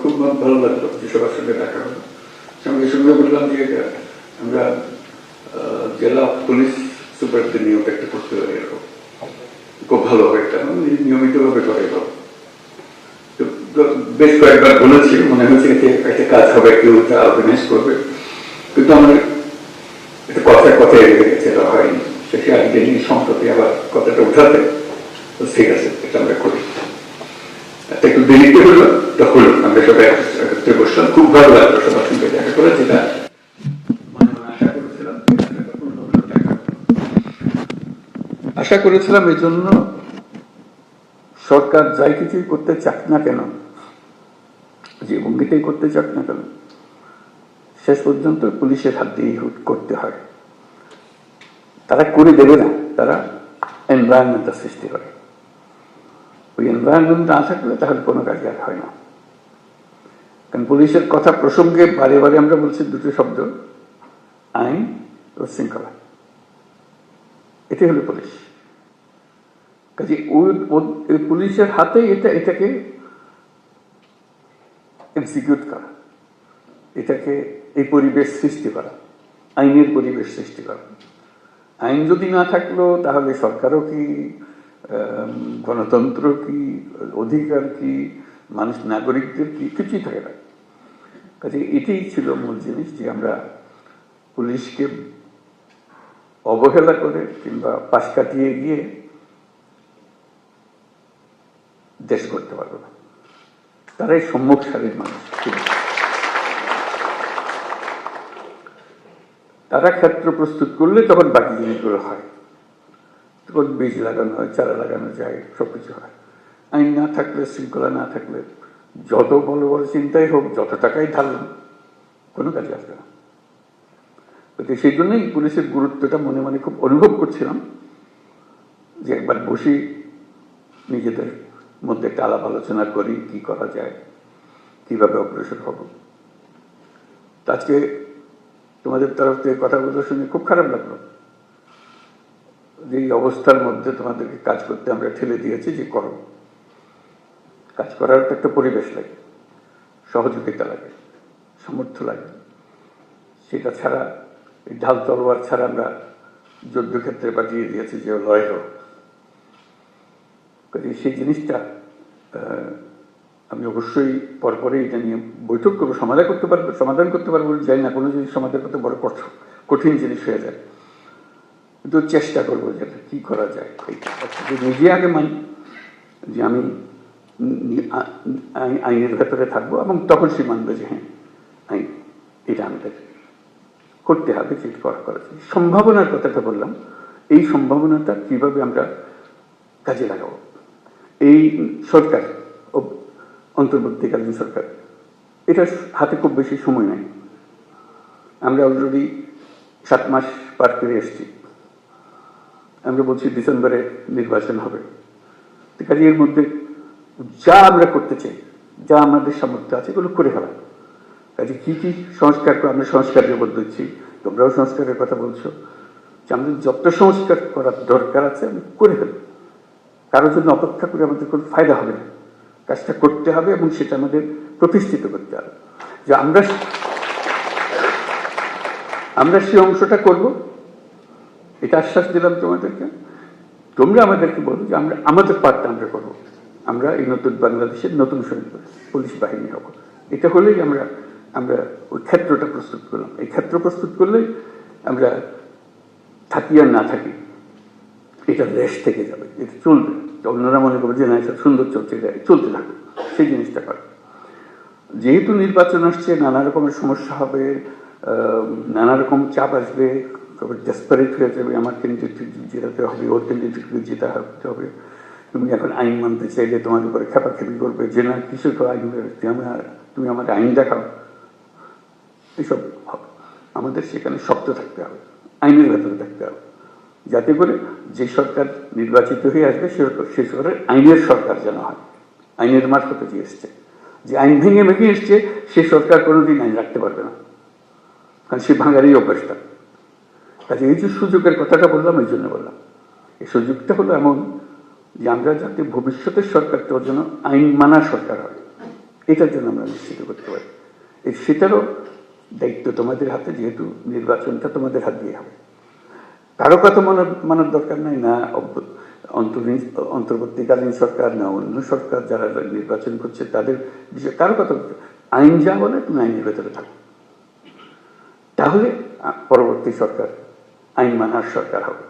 খুব ভালো লাগলো যে সবার সঙ্গে দেখা হলো। সঙ্গে সঙ্গে বললাম যে আমরা জেলা পুলিশ সুপারদের নিয়োগ একটা করতে পারি, এরকম খুব ভালো হবে, এটা নিয়মিতভাবে করে দাও। বেশ কয়েকবার বলেছি, মনে হয়েছে একটা কাজ হবে, কেউ তা অর্গানাইজ করবে, কিন্তু আমার একটা কথায় কথায় রেখে গেছে, এটা হয়নি। শেষে আজকে নিয়ে সম্প্রতি আবার কথাটা উঠাতে, তো ঠিক আছে এটা আমরা করি। একটু দেরিতে হলো, তা হলো, আমরা সবাই একত্রে বসলাম, খুব ভালো লাগলো সবার সঙ্গে দেখা করে, যেটা আশা করেছিলাম। এই জন্য সরকার যাই কিছুই করতে চাক না কেন, যে ভঙ্গিতেই করতে চাক না কেন, শেষ পর্যন্ত পুলিশের হাত দিয়ে করতে হয়। তারা করে দেবে না, তারা এনভায়রনমেন্টের সৃষ্টি করে। ওই এনভায়রনমেন্ট না থাকলে তাহলে কোনো কাজ আর হয় না। কারণ পুলিশের কথা প্রসঙ্গে বারে বারে আমরা বলছি দুটো শব্দ, আইন ও শৃঙ্খলা। এটাই হলো পুলিশ। কাজে ওই পুলিশের হাতে এটাকে এক্সিকিউট করা, এটাকে এই পরিবেশ সৃষ্টি করা, আইনের পরিবেশ সৃষ্টি করা। আইন যদি না থাকলো তাহলে সরকারও কি, গণতন্ত্র কি, অধিকার কি, মানুষ নাগরিকদের কি, কিছুই থাকে না। কাজে এটাই ছিল মূল জিনিস, যে আমরা পুলিশকে অবহেলা করে কিংবা পাশ কাটিয়ে গিয়ে দেশ করতে পারবো না। তারাই সম্মুখ সারির মানুষ। তারা ক্ষেত্র প্রস্তুত করলে তখন বাকি জিনিসগুলো হয়, তখন বীজ লাগানো হয়, চারা লাগানো যায়, সবকিছু হয়। আইন না থাকলে, শৃঙ্খলা না থাকলে, যত বড় বড় চিন্তাই হোক, যত টাকাই ঢালুন, কোনো কাজে আসবে না। সেই জন্যই পুলিশের গুরুত্বটা মনে মনে খুব অনুভব করছিলাম, যে একবার বসি, নিজেদের মধ্যে একটা আলাপ আলোচনা করি, কি করা যায়, কিভাবে অগ্রসর হব। আজকে তোমাদের তরফ থেকে কথাগুলো শুনে খুব খারাপ লাগলো, যে এই অবস্থার মধ্যে তোমাদেরকে কাজ করতে আমরা ঠেলে দিয়েছি, যে করো। কাজ করার তো একটা পরিবেশ লাগে, সহযোগিতা লাগে, সামর্থ্য লাগে। সেটা ছাড়া, এই ঢাল তলোয়ার ছাড়া আমরা যুদ্ধক্ষেত্রে পাঠিয়ে দিয়েছি যে লড়াই হোক। সেই জিনিসটা আমি অবশ্যই পরপরে এটা নিয়ে বৈঠক করবো, সমাধান করতে পারবো যাই না, কোনো জিনিস সমাধান করতে বড় কঠিন জিনিস হয়ে যায়, কিন্তু চেষ্টা করবো যে কি করা যায়। নিজে আগে মানি যে আমি আইনের ভেতরে থাকবো, এবং তখন সে মানবে যে হ্যাঁ, আইন এটা আমাদের করতে হবে, যে করা যায়। সম্ভাবনার কথাটা বললাম, এই সম্ভাবনাটা কিভাবে আমরা কাজে লাগাবো। এই সরকার, অন্তর্বর্তীকালীন সরকার, এটা হাতে খুব বেশি সময় নেই। আমরা অলরেডি 7 মাস পার করে এসেছি। আমরা বলছি ডিসেম্বরে নির্বাচন হবে। কাজে এর মধ্যে যা আমরা করতে চাই, যা আমাদের সামর্থ্য আছে, এগুলো করে ফেলা। কাজে কি কি সংস্কার, আমরা সংস্কার জগৎ দিচ্ছি, তোমরাও সংস্কারের কথা বলছো, যে আমাদের যত সংস্কার করার দরকার আছে আমি করে ফেলি। কারোর জন্য অপেক্ষা করে আমাদের কোনো ফায়দা হবে না, কাজটা করতে হবে, এবং সেটা আমাদের প্রতিষ্ঠিত করতে হবে, যে আমরা সেই অংশটা করব। এটা আশ্বাস দিলাম তোমাদেরকে। তোমরা আমাদেরকে বলো যে আমরা আমাদের পার্টটা আমরা করবো। আমরা এই নতুন বাংলাদেশের নতুন সৈনিক পুলিশ বাহিনী হব। এটা হলেই আমরা ওই ক্ষেত্রটা প্রস্তুত করলাম। এই ক্ষেত্র প্রস্তুত করলেই আমরা থাকি আর না থাকি, এটা দেশ থেকে যাবে, এটা চলবে। অন্যরা মনে করবে যে না, এটা সুন্দর চলছে, চলতে থাকুক, সেই জিনিসটা করে। যেহেতু নির্বাচন আসছে, নানা রকমের সমস্যা হবে, নানা রকম চাপ আসবে, ডেসপারেট হয়ে যাবে, আমার ক্যান্ডিডেট জেতাতে হবে, ওর ক্যান্ডিডেটকে জেতাতে হবে। তুমি এখন আইন মানতে চাইলে তোমার উপরে খেপাখেপি করবে, যে না কিসের তো আইন, তুমি আমার আইন দেখাও, এসব হবে। আমাদের সেখানে শক্ত থাকতে হবে, আইনের ভেতরে থাকতে হবে, যাতে করে যে সরকার নির্বাচিত হয়ে আসবে সে সরকারের আইনের সরকার যেন হয়। আইনের মারফতে যে এসছে, যে আইন ভেঙে এসছে, সে সরকার কোনোদিন আইন রাখতে পারবে না, কারণ সে ভাঙারই অভ্যাসটা। কাজে এই যে সুযোগের কথাটা বললাম, এই জন্য বললাম, এই সুযোগটা হলো এমন যে আমরা যাতে ভবিষ্যতের সরকারটার জন্য আইন মানা সরকার হয়, এটার জন্য আমরা নিশ্চিত করতে পারি। সেটারও দায়িত্ব তোমাদের হাতে, যেহেতু নির্বাচনটা তোমাদের হাত দিয়ে হবে। কারো কথা মানার দরকার নাই, না অন্তর্বর্তীকালীন সরকার, না অন্য সরকার যারা নির্বাচন করছে তাদের বিষয়ে কারো কথা। আইন যা বলে তুমি আইনের ভেতরে থাকো, তাহলে পরবর্তী সরকার আইন মানার সরকার হবে।